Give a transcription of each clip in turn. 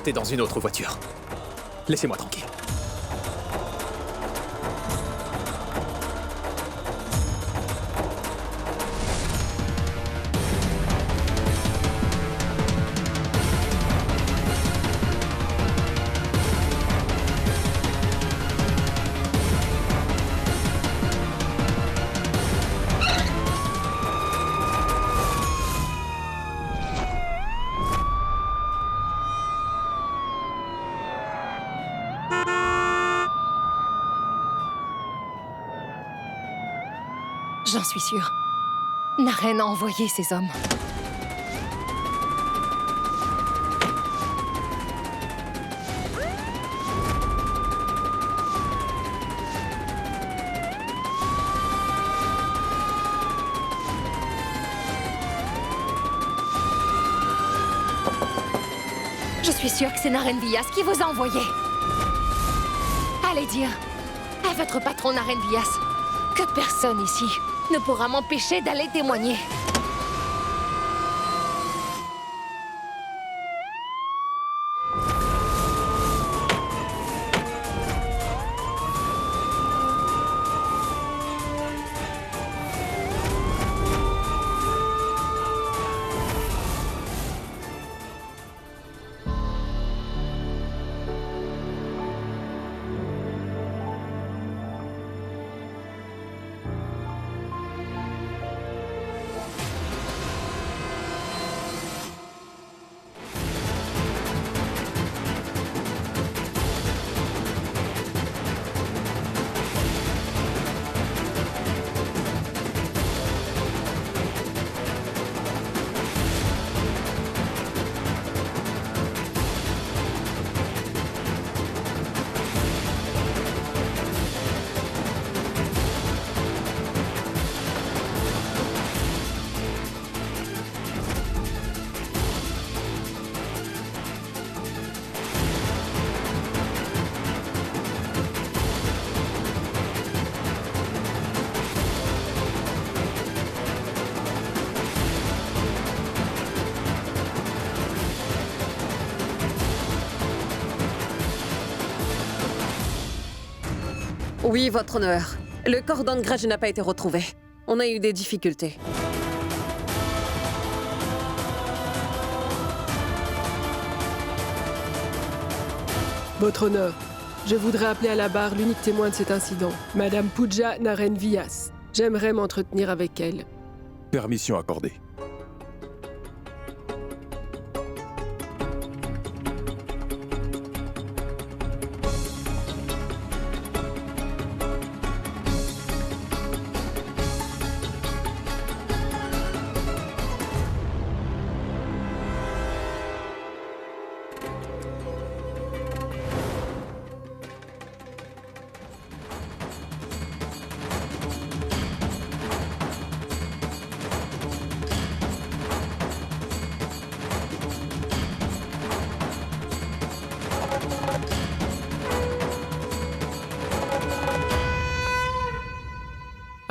Partez dans une autre voiture. Laissez-moi tranquille. J'en suis sûre. Naren a envoyé ses hommes. Je suis sûre que c'est Naren Vyas qui vous a envoyé. Allez dire à votre patron Naren Vyas que personne ici ne pourra m'empêcher d'aller témoigner. Oui, votre honneur. Le corps d'Angraj n'a pas été retrouvé. On a eu des difficultés. Votre honneur, je voudrais appeler à la barre l'unique témoin de cet incident, Madame Pooja Naren Vyas. J'aimerais m'entretenir avec elle. Permission accordée.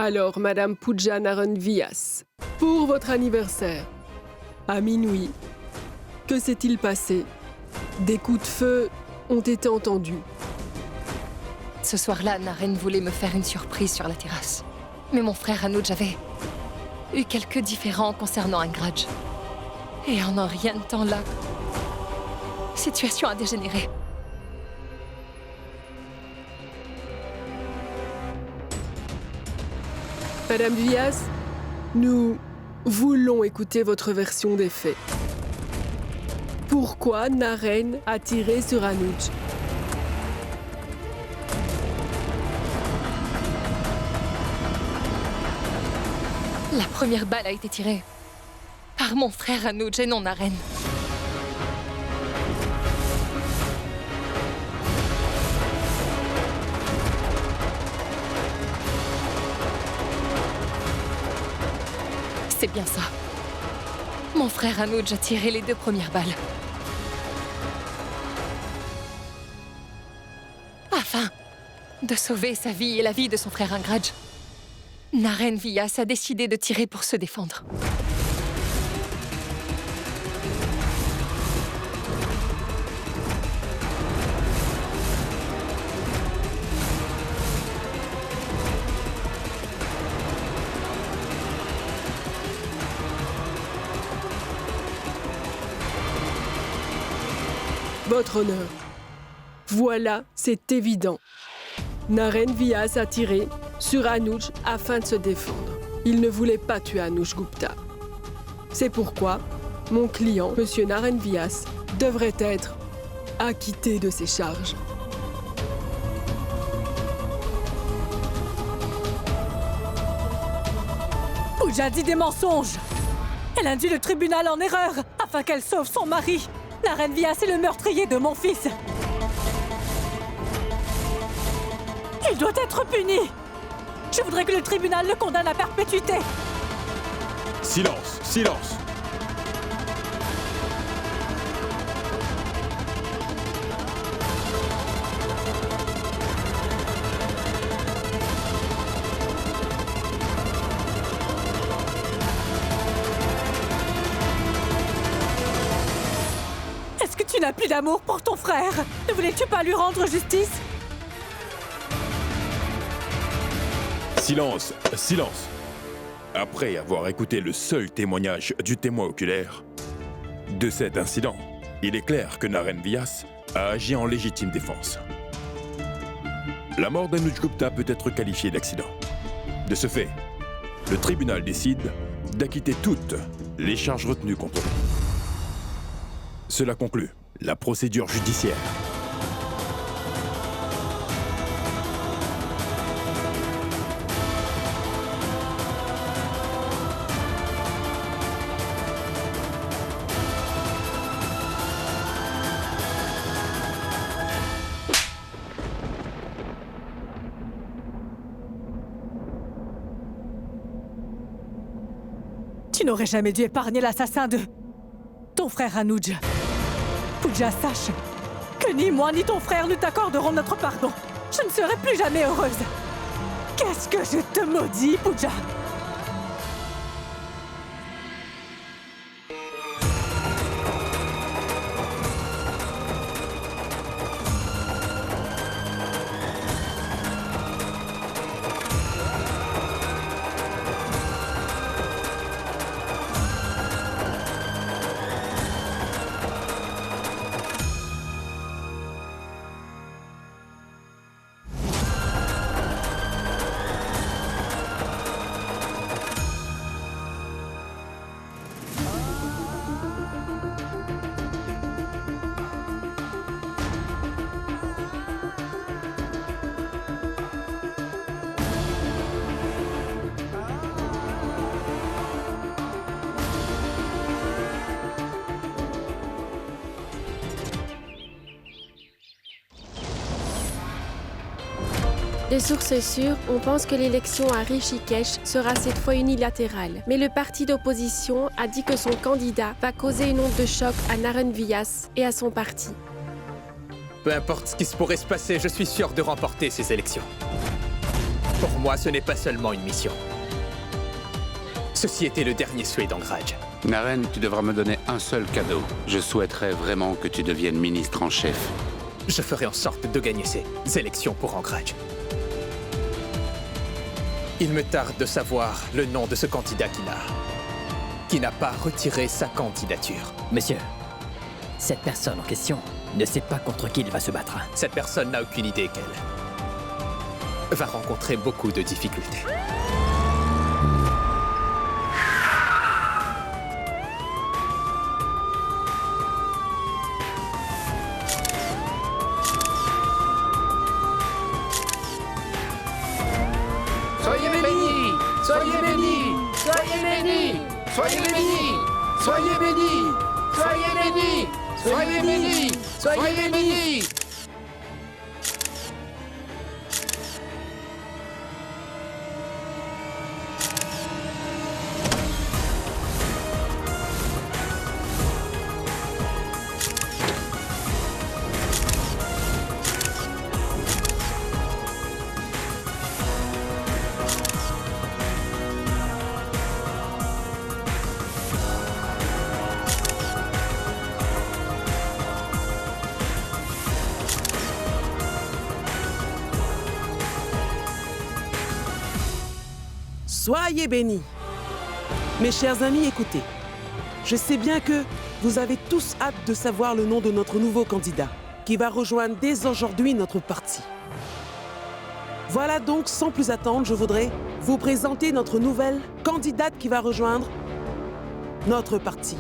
Alors, Madame Pooja Naren Vyas, pour votre anniversaire, à minuit, que s'est-il passé? Des coups de feu ont été entendus. Ce soir-là, Naren voulait me faire une surprise sur la terrasse. Mais mon frère Anuj avait eu quelques différends concernant Angraj. Et en un rien de temps là, la situation a dégénéré. Madame Vyas, nous voulons écouter votre version des faits. Pourquoi Naren a tiré sur Anuj? La première balle a été tirée par mon frère Anuj et non Naren. C'est bien ça. Mon frère Anuj a tiré les 2 premières balles. Afin de sauver sa vie et la vie de son frère Angraj, Naren Vyas a décidé de tirer pour se défendre. Votre honneur. Voilà, c'est évident. Naren Vyas a tiré sur Anuj afin de se défendre. Il ne voulait pas tuer Anuj Gupta. C'est pourquoi mon client, M. Naren Vyas, devrait être acquitté de ses charges. Pooja dit des mensonges. Elle induit le tribunal en erreur afin qu'elle sauve son mari. Naren Vyas est le meurtrier de mon fils. Il doit être puni. Je voudrais que le tribunal le condamne à perpétuité. Silence, silence. Est-ce que tu n'as plus d'amour pour ton frère? Ne voulais-tu pas lui rendre justice? Silence, silence. Après avoir écouté le seul témoignage du témoin oculaire de cet incident, il est clair que Naren Vyas a agi en légitime défense. La mort d'Anuj Gupta peut être qualifiée d'accident. De ce fait, le tribunal décide d'acquitter toutes les charges retenues contre lui. Cela conclut la procédure judiciaire. Tu n'aurais jamais dû épargner l'assassin de ton frère Anuj. Pooja, sache que ni moi ni ton frère ne t'accorderons notre pardon. Je ne serai plus jamais heureuse. Qu'est-ce que je te maudis, Pooja? De sources sûres, on pense que l'élection à Rishikesh sera cette fois unilatérale. Mais le parti d'opposition a dit que son candidat va causer une onde de choc à Naren Vyas et à son parti. Peu importe ce qui se pourrait se passer, je suis sûr de remporter ces élections. Pour moi, ce n'est pas seulement une mission. Ceci était le dernier souhait d'Angraj. Naren, tu devras me donner un seul cadeau. Je souhaiterais vraiment que tu deviennes ministre en chef. Je ferai en sorte de gagner ces élections pour Angraj. Il me tarde de savoir le nom de ce candidat qui n'a pas retiré sa candidature. Monsieur, cette personne en question ne sait pas contre qui il va se battre. Cette personne n'a aucune idée qu'elle va rencontrer beaucoup de difficultés. Soyez bénis! Soyez bénis! Soyez bénis! Soyez bénis! Soyez bénis! Soyez bénis! Soyez bénis! Soyez bénis! Soyez bénis. Mes chers amis, écoutez. Je sais bien que Vous avez tous hâte de savoir le nom de notre nouveau candidat, qui va rejoindre dès aujourd'hui notre parti. Voilà donc, sans plus attendre, je voudrais vous présenter notre nouvelle candidate qui va rejoindre notre parti.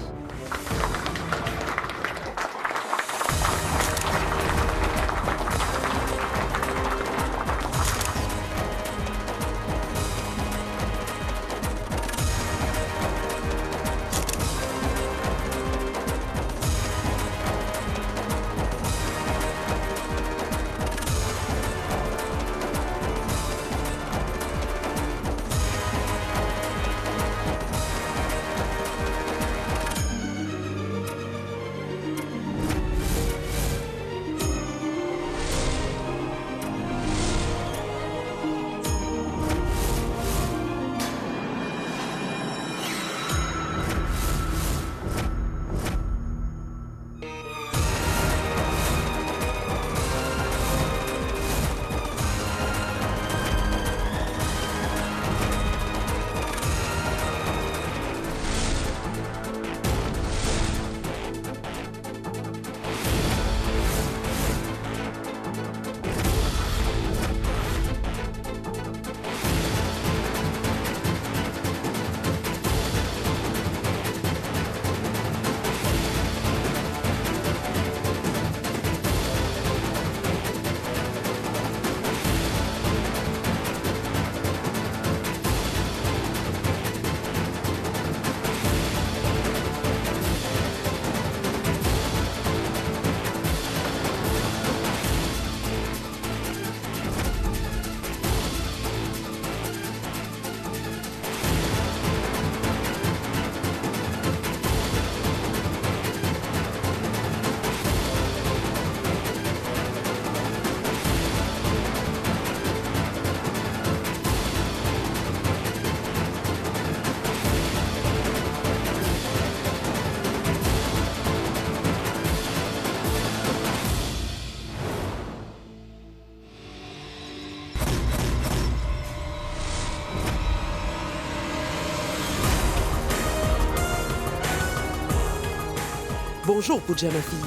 Bonjour, Pooja, ma fille.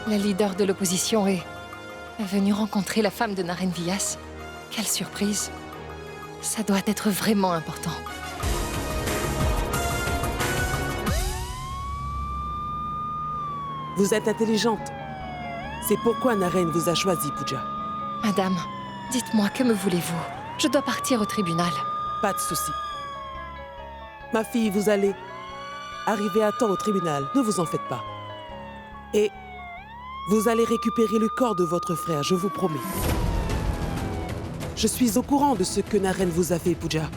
La leader de l'opposition est venue rencontrer la femme de Naren Vyas. Quelle surprise. Ça doit être vraiment important. Vous êtes intelligente. C'est pourquoi Naren vous a choisi, Pooja. Madame, dites-moi, que me voulez-vous? Je dois partir au tribunal. Pas de souci. Ma fille, vous allez arriver à temps au tribunal, ne vous en faites pas. Et vous allez récupérer le corps de votre frère, je vous promets. Je suis au courant de ce que Naren vous a fait, Pooja.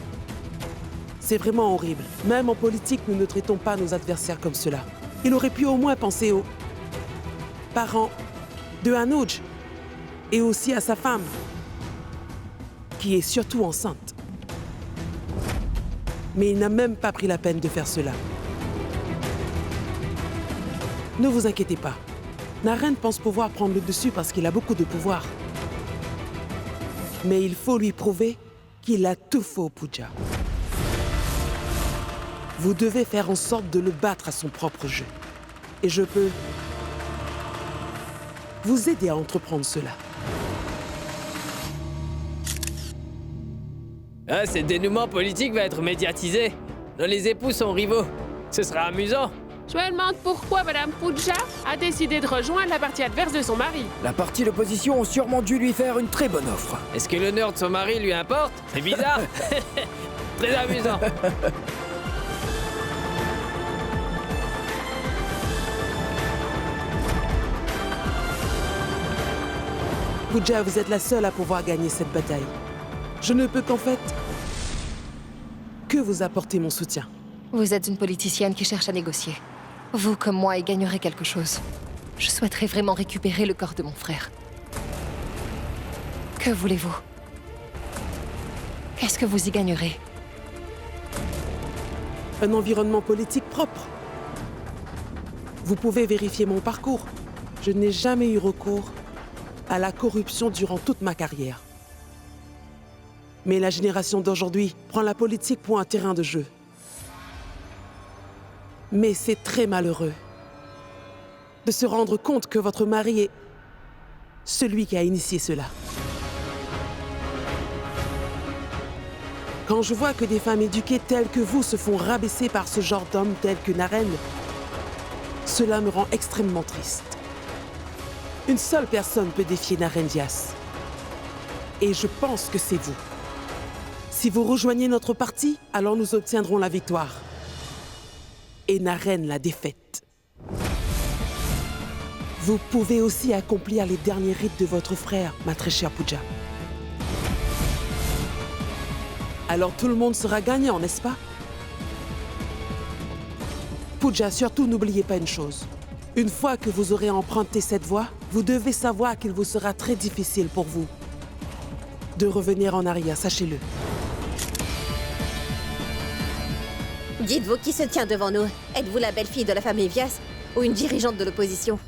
C'est vraiment horrible. Même en politique, nous ne traitons pas nos adversaires comme cela. Il aurait pu au moins penser aux parents de Anuj et aussi à sa femme, qui est surtout enceinte. Mais il n'a même pas pris la peine de faire cela. Ne vous inquiétez pas. Naren pense pouvoir prendre le dessus parce qu'il a beaucoup de pouvoir. Mais il faut lui prouver qu'il a tout faux, Pooja. Vous devez faire en sorte de le battre à son propre jeu. Et je peux vous aider à entreprendre cela. Ah, ce dénouement politique va être médiatisé. Nos les époux sont rivaux. Ce sera amusant. Je me demande pourquoi Madame Pooja a décidé de rejoindre la partie adverse de son mari. La partie d'opposition ont sûrement dû lui faire une très bonne offre. Est-ce que l'honneur de son mari lui importe? C'est bizarre. Très amusant. Pooja, vous êtes la seule à pouvoir gagner cette bataille. Je ne peux qu'en fait que vous apporter mon soutien. Vous êtes une politicienne qui cherche à négocier. Vous, comme moi, y gagnerez quelque chose. Je souhaiterais vraiment récupérer le corps de mon frère. Que voulez-vous? Qu'est-ce que vous y gagnerez? Un environnement politique propre. Vous pouvez vérifier mon parcours. Je n'ai jamais eu recours à la corruption durant toute ma carrière. Mais la génération d'aujourd'hui prend la politique pour un terrain de jeu. Mais c'est très malheureux de se rendre compte que votre mari est celui qui a initié cela. Quand je vois que des femmes éduquées telles que vous se font rabaisser par ce genre d'hommes tels que Naren, cela me rend extrêmement triste. Une seule personne peut défier Naren Vyas. Et je pense que c'est vous. Si vous rejoignez notre parti, alors nous obtiendrons la victoire. Et Naren la défaite. Vous pouvez aussi accomplir les derniers rites de votre frère, ma très chère Pooja. Alors tout le monde sera gagnant, n'est-ce pas? Pooja, surtout n'oubliez pas une chose. Une fois que vous aurez emprunté cette voie, vous devez savoir qu'il vous sera très difficile pour vous de revenir en arrière, sachez-le. Dites-vous qui se tient devant nous? Êtes-vous la belle-fille de la famille Vyas ou une dirigeante de l'opposition?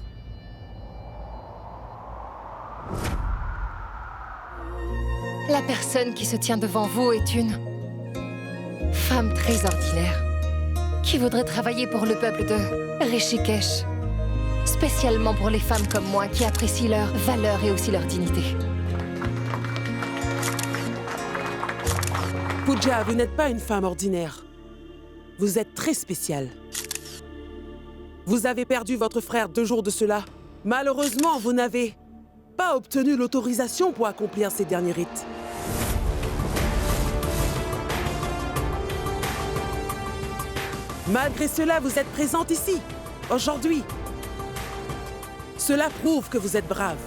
La personne qui se tient devant vous est une femme très ordinaire qui voudrait travailler pour le peuple de Rishikesh, spécialement pour les femmes comme moi qui apprécient leur valeur et aussi leur dignité. Pooja, vous n'êtes pas une femme ordinaire. Vous êtes très spéciale. Vous avez perdu votre frère 2 jours de cela. Malheureusement, vous n'avez pas obtenu l'autorisation pour accomplir ces derniers rites. Malgré cela, vous êtes présente ici, aujourd'hui. Cela prouve que vous êtes brave.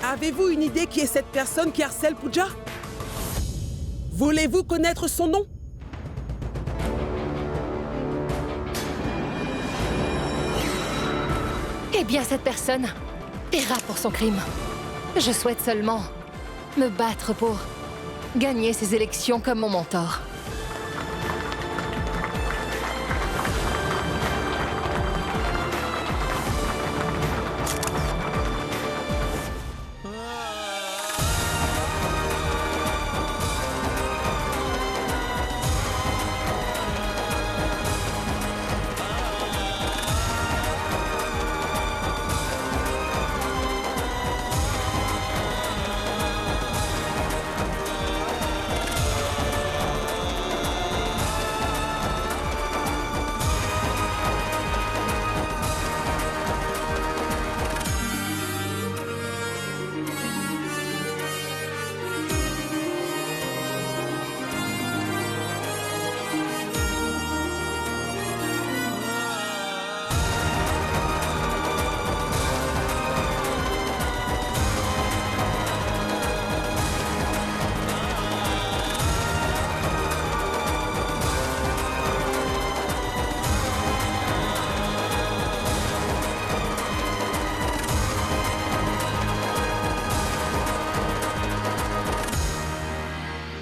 Avez-vous une idée qui est cette personne qui harcèle Pooja? Voulez-vous connaître son nom? Eh bien, cette personne paiera pour son crime. Je souhaite seulement me battre pour gagner ces élections comme mon mentor.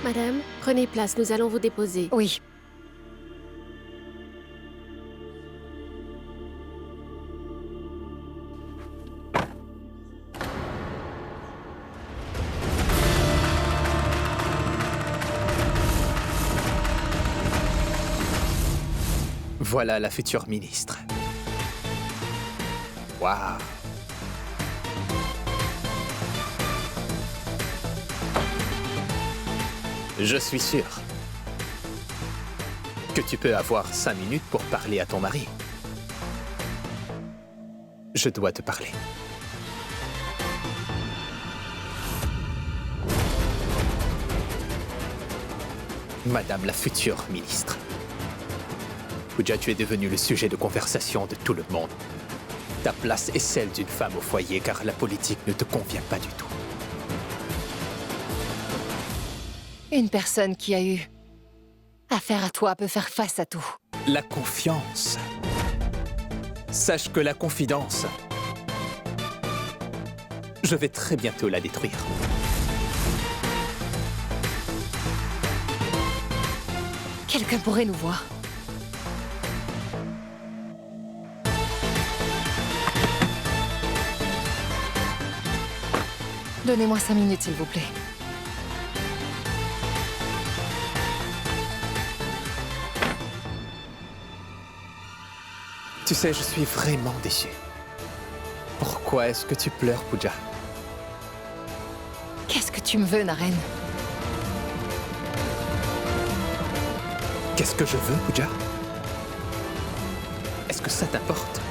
Madame, prenez place, nous allons vous déposer. Oui. Voilà la future ministre. Waouh! Je suis sûr que tu peux avoir 5 minutes pour parler à ton mari. Je dois te parler. Madame la future ministre. Pooja, tu es devenue le sujet de conversation de tout le monde. Ta place est celle d'une femme au foyer car la politique ne te convient pas du tout. Une personne qui a eu affaire à toi peut faire face à tout. La confiance. Sache que la confidence, je vais très bientôt la détruire. Quelqu'un pourrait nous voir. Donnez-moi 5 minutes, s'il vous plaît. Tu sais, je suis vraiment déçu. Pourquoi est-ce que tu pleures, Pooja? Qu'est-ce que tu me veux, Naren? Qu'est-ce que je veux, Pooja? Est-ce que ça t'importe?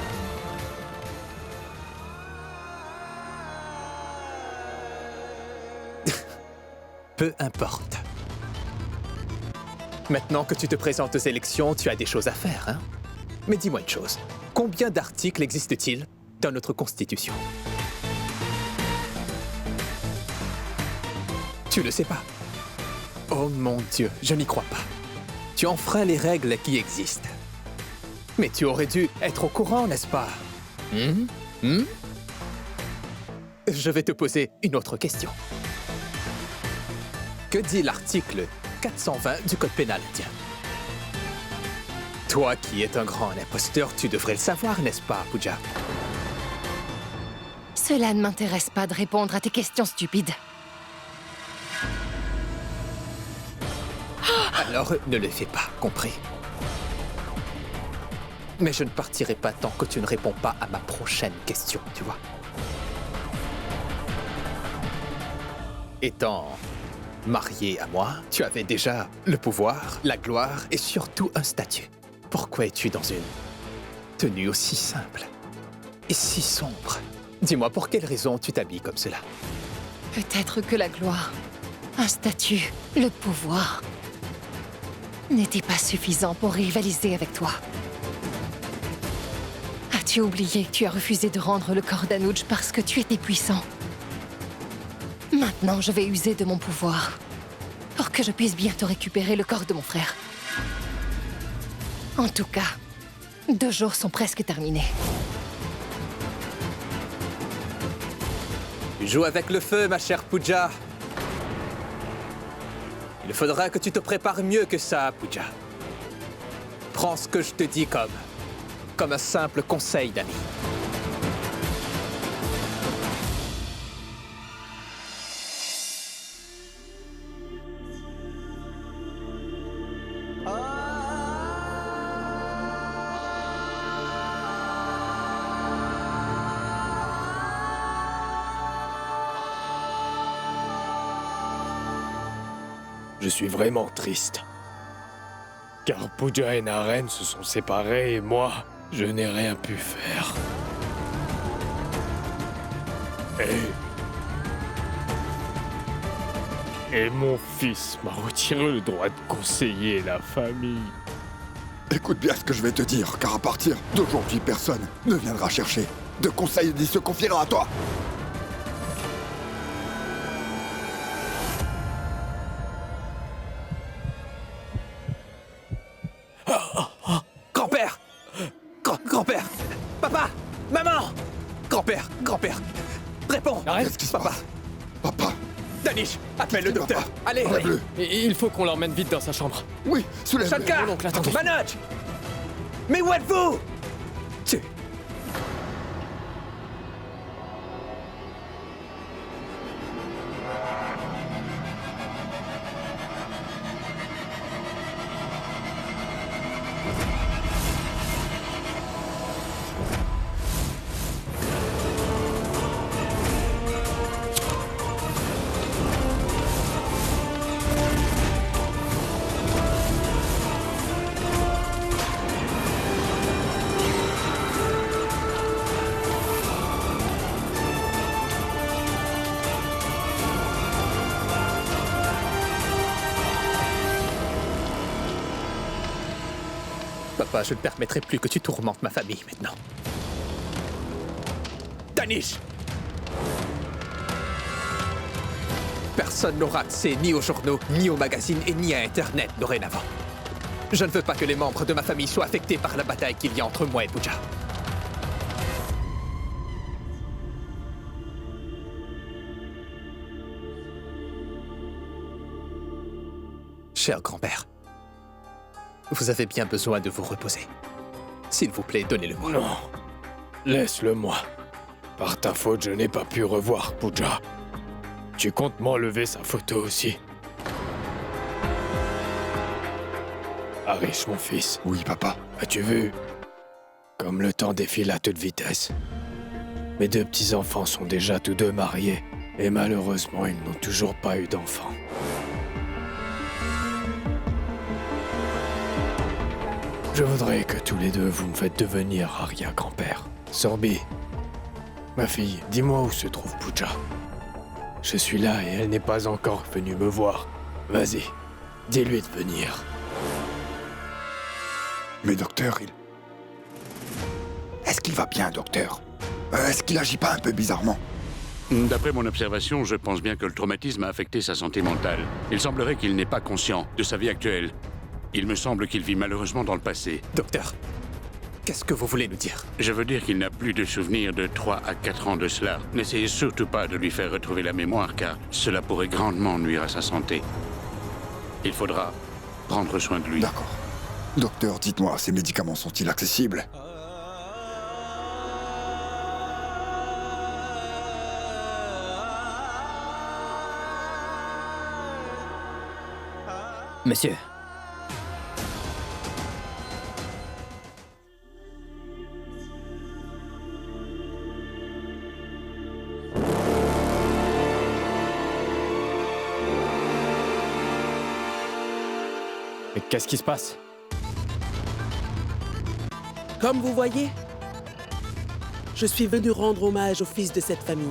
Peu importe. Maintenant que tu te présentes aux élections, tu as des choses à faire, hein? Mais dis-moi une chose. Combien d'articles existe-t-il dans notre Constitution? Tu ne sais pas? Oh mon Dieu, je n'y crois pas. Tu enfreins les règles qui existent. Mais tu aurais dû être au courant, n'est-ce pas? Je vais te poser une autre question. Que dit l'article 420 du Code pénal indien? Toi qui es un grand imposteur, tu devrais le savoir, n'est-ce pas, Pooja? Cela ne m'intéresse pas de répondre à tes questions stupides. Alors, ne le fais pas, compris? Mais je ne partirai pas tant que tu ne réponds pas à ma prochaine question, tu vois? Étant marié à moi, tu avais déjà le pouvoir, la gloire et surtout un statut. Pourquoi es-tu dans une tenue aussi simple et si sombre? Dis-moi, pour quelle raison tu t'habilles comme cela? Peut-être que la gloire, un statut, le pouvoir n'était pas suffisant pour rivaliser avec toi. As-tu oublié que tu as refusé de rendre le corps d'Anuj parce que tu étais puissant? Maintenant, je vais user de mon pouvoir pour que je puisse bientôt récupérer le corps de mon frère. En tout cas, 2 jours sont presque terminés. Tu joues avec le feu, ma chère Pooja. Il faudra que tu te prépares mieux que ça, Pooja. Prends ce que je te dis comme un simple conseil d'ami. Je suis vraiment triste. Car Pooja et Naren se sont séparés et moi, je n'ai rien pu faire. Et mon fils m'a retiré le droit de conseiller la famille. Écoute bien ce que je vais te dire, car à partir d'aujourd'hui, personne ne viendra chercher de conseils ni se confiera à toi. Grand-père! Grand-père! Papa! Maman! Grand-père! Grand-père! Réponds! Qu'est-ce qui se passe? Papa! Danish! Appelle le docteur! Allez! Il faut qu'on l'emmène vite dans sa chambre. Oui, soulève-le! Shankar! Mon oncle, attendez. Manoj! Mais où êtes-vous? Papa, je ne permettrai plus que tu tourmentes ma famille maintenant. Danish! Personne n'aura accès ni aux journaux, ni aux magazines et ni à Internet dorénavant. Je ne veux pas que les membres de ma famille soient affectés par la bataille qu'il y a entre moi et Pooja. Cher grand-père, vous avez bien besoin de vous reposer. S'il vous plaît, donnez-le-moi. Non, laisse-le-moi. Par ta faute, je n'ai pas pu revoir Pooja. Tu comptes m'enlever sa photo aussi? Arish, mon fils. Oui, papa. As-tu vu? Comme le temps défile à toute vitesse. Mes 2 petits-enfants sont déjà tous 2 mariés. Et malheureusement, ils n'ont toujours pas eu d'enfants. Je voudrais que tous les 2 vous me faites devenir arrière-grand-père. Sorbi, ma fille, dis-moi où se trouve Pooja. Je suis là et elle n'est pas encore venue me voir. Vas-y, dis-lui de venir. Mais docteur, Est-ce qu'il va bien, docteur? Est-ce qu'il agit pas un peu bizarrement? D'après mon observation, je pense bien que le traumatisme a affecté sa santé mentale. Il semblerait qu'il n'est pas conscient de sa vie actuelle. Il me semble qu'il vit malheureusement dans le passé. Docteur, qu'est-ce que vous voulez nous dire? Je veux dire qu'il n'a plus de souvenirs de 3 à 4 ans de cela. N'essayez surtout pas de lui faire retrouver la mémoire, car cela pourrait grandement nuire à sa santé. Il faudra prendre soin de lui. D'accord. Docteur, dites-moi, ces médicaments sont-ils accessibles? Monsieur. Mais qu'est-ce qui se passe? Comme vous voyez, je suis venu rendre hommage au fils de cette famille.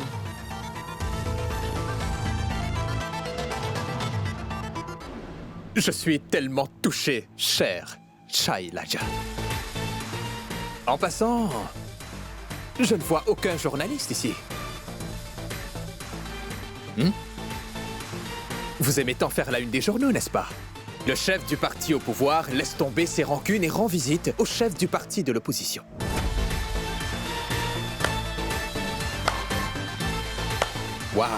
Je suis tellement touché, cher Shailaja. En passant, je ne vois aucun journaliste ici. Vous aimez tant faire la une des journaux, n'est-ce pas? Le chef du parti au pouvoir laisse tomber ses rancunes et rend visite au chef du parti de l'opposition. Waouh!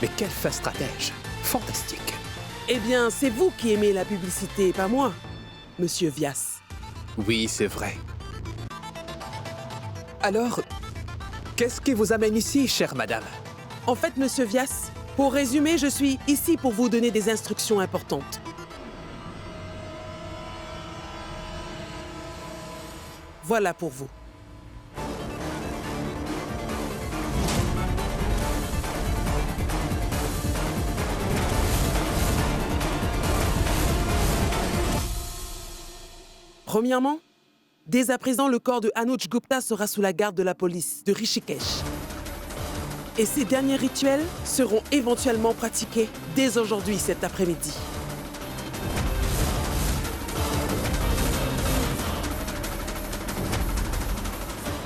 Mais quel fin stratège! Fantastique! Eh bien, c'est vous qui aimez la publicité, pas moi, Monsieur Vyas. Oui, c'est vrai. Alors, qu'est-ce qui vous amène ici, chère madame? En fait, Monsieur Vyas, pour résumer, je suis ici pour vous donner des instructions importantes. Voilà pour vous. Premièrement, dès à présent, le corps de Anuj Gupta sera sous la garde de la police de Rishikesh. Et ces derniers rituels seront éventuellement pratiqués dès aujourd'hui, cet après-midi.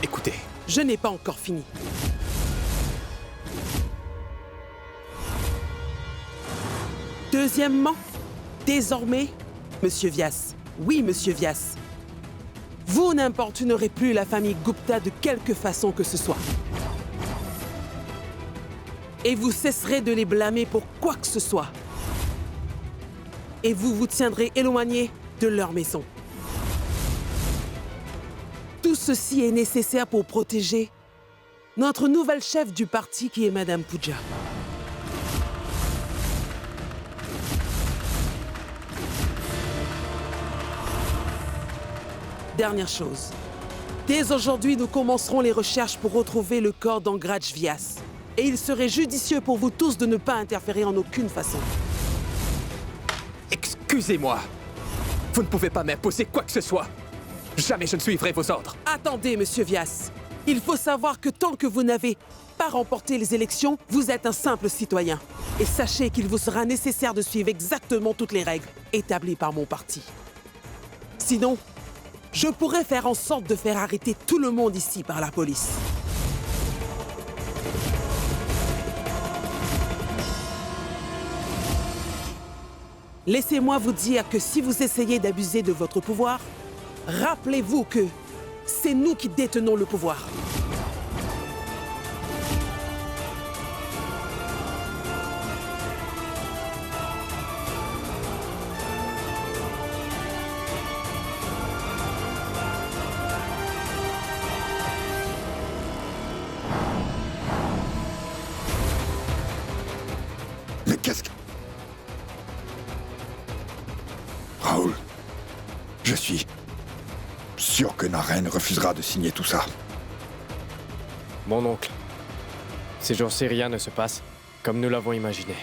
Écoutez. Je n'ai pas encore fini. Deuxièmement, désormais, Monsieur Vyas, oui, Monsieur Vyas, vous n'importunerez plus la famille Gupta de quelque façon que ce soit. Et vous cesserez de les blâmer pour quoi que ce soit. Et vous vous tiendrez éloigné de leur maison. Tout ceci est nécessaire pour protéger notre nouvelle chef du parti qui est Madame Pooja. Dernière chose. Dès aujourd'hui, nous commencerons les recherches pour retrouver le corps d'Angraj Vyas. Et il serait judicieux pour vous tous de ne pas interférer en aucune façon. Excusez-moi. Vous ne pouvez pas m'imposer quoi que ce soit. Jamais je ne suivrai vos ordres. Attendez, Monsieur Vyas. Il faut savoir que tant que vous n'avez pas remporté les élections, vous êtes un simple citoyen. Et sachez qu'il vous sera nécessaire de suivre exactement toutes les règles établies par mon parti. Sinon, je pourrais faire en sorte de faire arrêter tout le monde ici par la police. Laissez-moi vous dire que si vous essayez d'abuser de votre pouvoir, rappelez-vous que c'est nous qui détenons le pouvoir. Je suis sûr que Naren refusera de signer tout ça. Mon oncle, ces jours-ci rien ne se passe comme nous l'avons imaginé.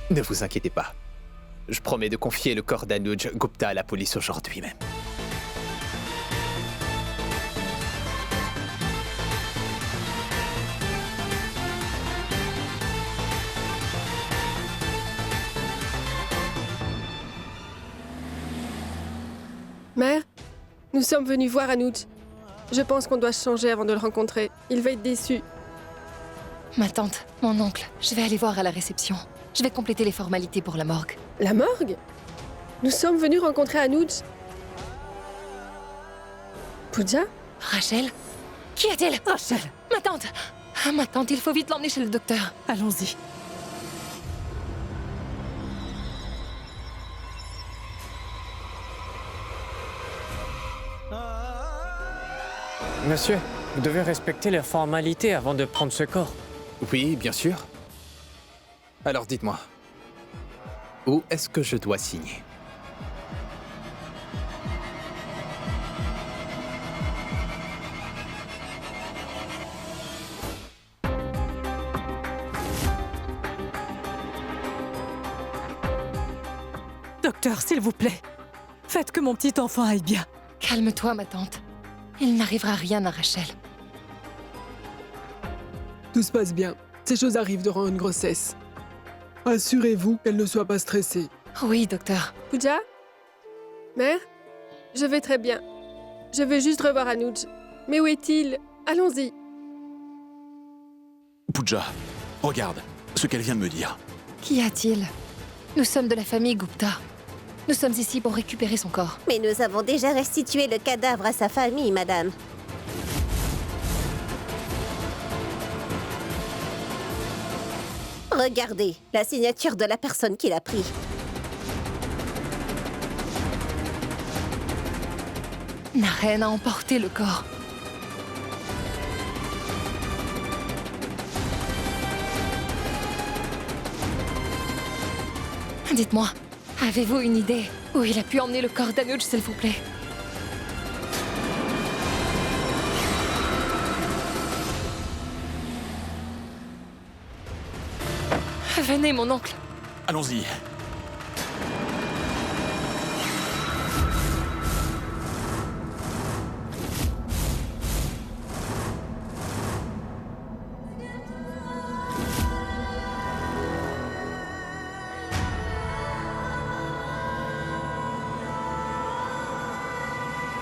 Ne vous inquiétez pas. Je promets de confier le corps d'Anuj Gupta à la police aujourd'hui même. Mère, nous sommes venus voir Anuj. Je pense qu'on doit changer avant de le rencontrer. Il va être déçu. Ma tante, mon oncle, je vais aller voir à la réception. Je vais compléter les formalités pour la morgue. La morgue? Nous sommes venus rencontrer Anuj. Pooja? Rachel? Qu'y a-t-il? Rachel! Ma tante! Ah, ma tante, il faut vite l'emmener chez le docteur. Allons-y. Monsieur, vous devez respecter les formalités avant de prendre ce corps. Oui, bien sûr. Alors dites-moi, où est-ce que je dois signer? Docteur, s'il vous plaît, faites que mon petit enfant aille bien. Calme-toi, ma tante. Il n'arrivera rien à Rachel. Tout se passe bien. Ces choses arrivent durant une grossesse. Assurez-vous qu'elle ne soit pas stressée. Oui, docteur. Pooja? Mère? Je vais très bien. Je veux juste revoir Anuj. Mais où est-il? Allons-y. Pooja, regarde ce qu'elle vient de me dire. Qu'y a-t-il? Nous sommes de la famille Gupta. Nous sommes ici pour récupérer son corps. Mais nous avons déjà restitué le cadavre à sa famille, madame. Regardez, la signature de la personne qui l'a pris. Naren a emporté le corps. Dites-moi, avez-vous une idée où il a pu emmener le corps d'Anuj, s'il vous plaît? Venez, mon oncle. Allons-y.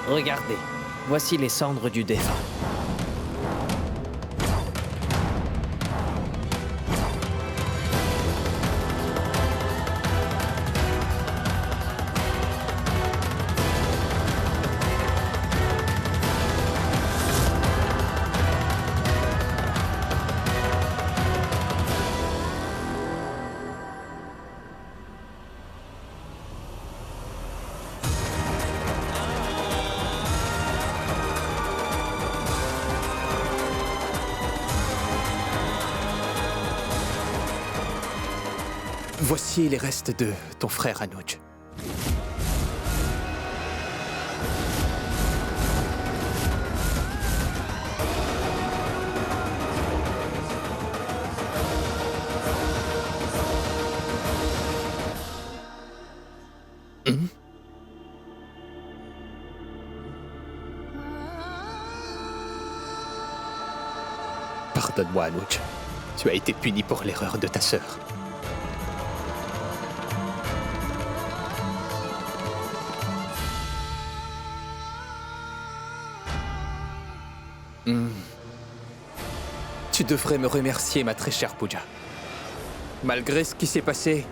Regardez, voici les cendres du défunt. Voici les restes de ton frère Anuj. Pardonne-moi, Anuj. Tu as été puni pour l'erreur de ta sœur. Tu devrais me remercier, ma très chère Pooja. Malgré ce qui s'est passé,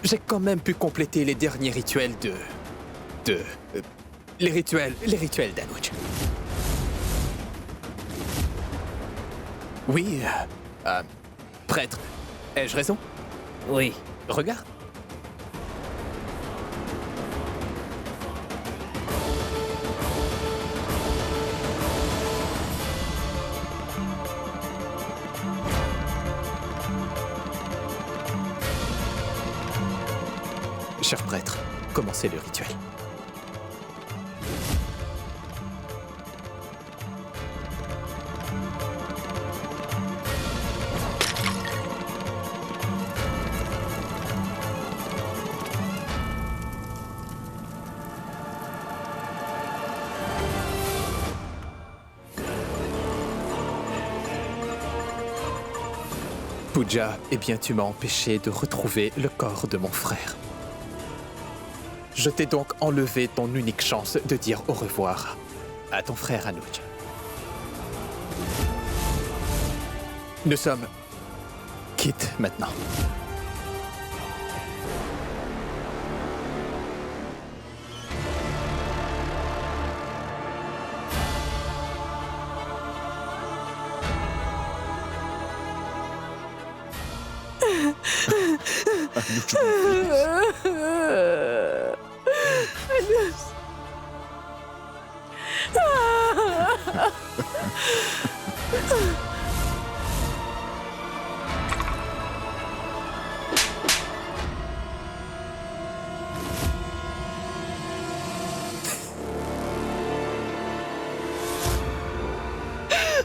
j'ai quand même pu compléter les derniers rituels les rituels d'Anuj. Prêtre, ai-je raison? Oui. Regarde. Cher prêtre, commencez le rituel. Pooja, eh bien tu m'as empêché de retrouver le corps de mon frère. Je t'ai donc enlevé ton unique chance de dire au revoir à ton frère Anuj. Nous sommes quittes maintenant.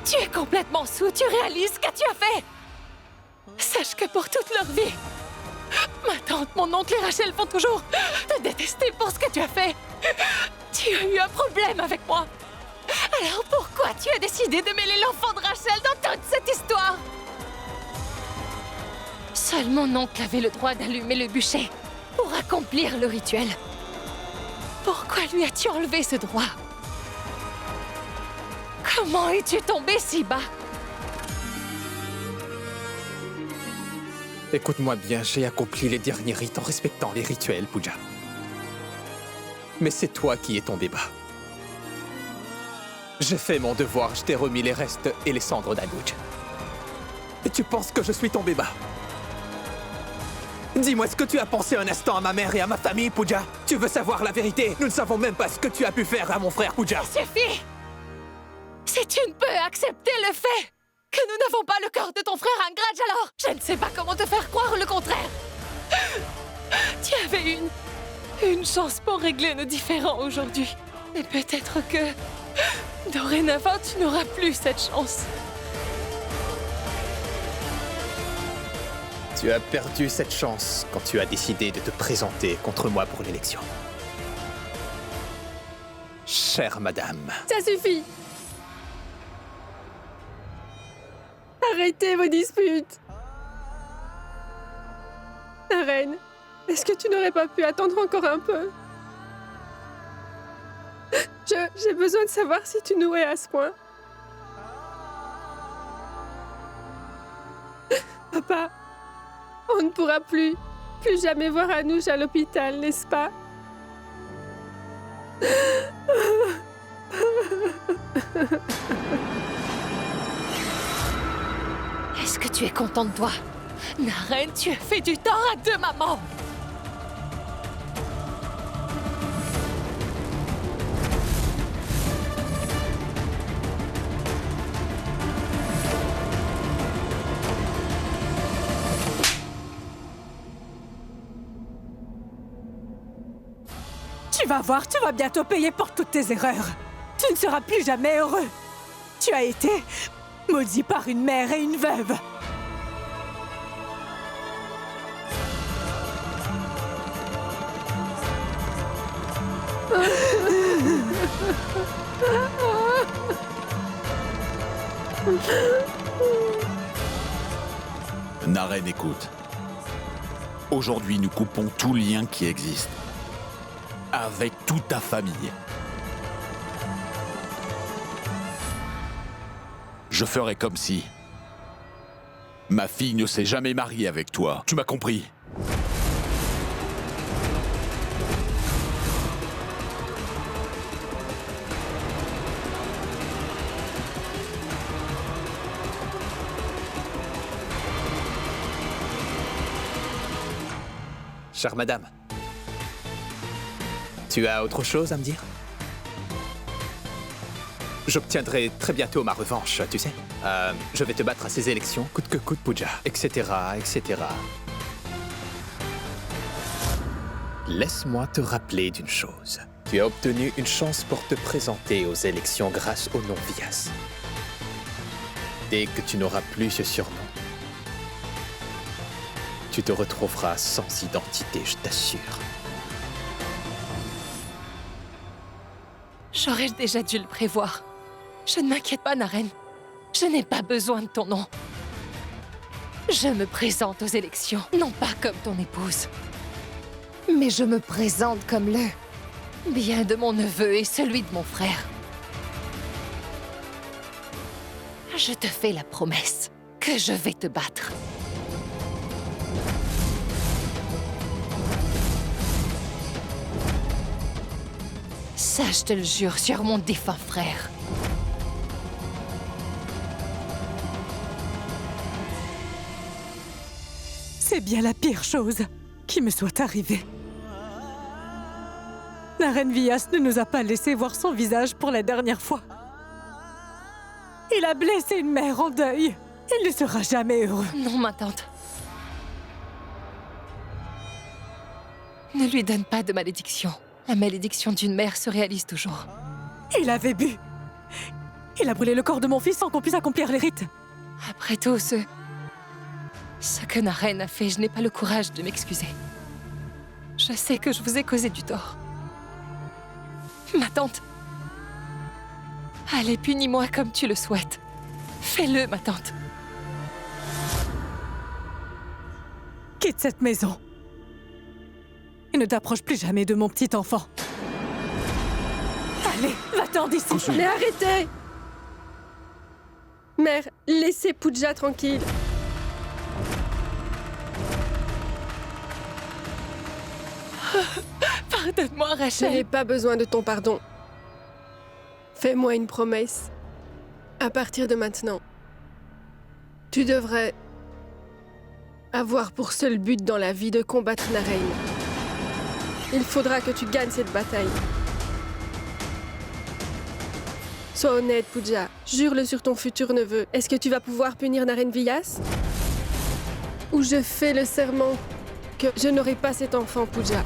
Tu es complètement sous, tu réalises ce que tu as fait? Sache que pour toute leur vie, ma tante, mon oncle et Rachel vont toujours te détester pour ce que tu as fait. Tu as eu un problème avec moi. Alors pourquoi tu as décidé de mêler l'enfant de Rachel dans toute cette histoire? Seul mon oncle avait le droit d'allumer le bûcher pour accomplir le rituel. Pourquoi lui as-tu enlevé ce droit? Comment es-tu tombé si bas? Écoute-moi bien, j'ai accompli les derniers rites en respectant les rituels, Pooja. Mais c'est toi qui es tombé bas. J'ai fait mon devoir, je t'ai remis les restes et les cendres d'Anuj. Et tu penses que je suis tombé bas? Dis-moi ce que tu as pensé un instant à ma mère et à ma famille, Pooja. Tu veux savoir la vérité? Nous ne savons même pas ce que tu as pu faire à mon frère, Pooja. Ça suffit! Si tu ne peux accepter le fait que nous n'avons pas le corps de ton frère Angraj, alors je ne sais pas comment te faire croire le contraire. Tu avais une chance pour régler nos différends aujourd'hui. Et peut-être que dorénavant, tu n'auras plus cette chance. Tu as perdu cette chance quand tu as décidé de te présenter contre moi pour l'élection. Chère madame. Ça suffit! Arrêtez vos disputes! Naren, est-ce que tu n'aurais pas pu attendre encore un peu? J'ai besoin de savoir si tu nous hais à ce point. Papa, on ne pourra plus jamais voir Anuj à l'hôpital, n'est-ce pas? Est-ce que tu es content de toi? Naren, tu as fait du tort à deux mamans! Tu vas voir, tu vas bientôt payer pour toutes tes erreurs. Tu ne seras plus jamais heureux. Tu as été maudit par une mère et une veuve. Naren, écoute. Aujourd'hui, nous coupons tout lien qui existe. Avec toute ta famille. Je ferai comme si ma fille ne s'est jamais mariée avec toi. Tu m'as compris? chère madame. Tu as autre chose à me dire? J'obtiendrai très bientôt ma revanche, tu sais. Je vais te battre à ces élections, coûte que coûte, Pooja, etc., etc. Laisse-moi te rappeler d'une chose. Tu as obtenu une chance pour te présenter aux élections grâce au nom Vyas. Dès que tu n'auras plus ce surnom, tu te retrouveras sans identité, je t'assure. J'aurais déjà dû le prévoir. Je ne m'inquiète pas, Naren. Je n'ai pas besoin de ton nom. Je me présente aux élections, non pas comme ton épouse, mais je me présente comme le bien de mon neveu et celui de mon frère. Je te fais la promesse que je vais te battre. Ça, je te le jure, sur mon défunt frère. C'est bien la pire chose qui me soit arrivée. Naren Vyas ne nous a pas laissé voir son visage pour la dernière fois. Il a blessé une mère en deuil. Il ne sera jamais heureux. Non, ma tante. Ne lui donne pas de malédiction. La malédiction d'une mère se réalise toujours. Il avait bu. Il a brûlé le corps de mon fils sans qu'on puisse accomplir les rites. Après tout, ce que Naren a fait, je n'ai pas le courage de m'excuser. Je sais que je vous ai causé du tort. Ma tante. Allez, punis-moi comme tu le souhaites. Fais-le, ma tante. Quitte cette maison. Et ne t'approche plus jamais de mon petit enfant. Allez, va-t'en d'ici. Mais arrêtez! Mère, laissez Pooja tranquille. Pardonne-moi, Je Rachel. n'ai pas besoin de ton pardon. Fais-moi une promesse. À partir de maintenant, tu devrais avoir pour seul but dans la vie de combattre Naren. Il faudra que tu gagnes cette bataille. Sois honnête, Pooja. Jure-le sur ton futur neveu. Est-ce que tu vas pouvoir punir Naren Vyas? Ou je fais le serment que je n'aurai pas cet enfant, Pooja.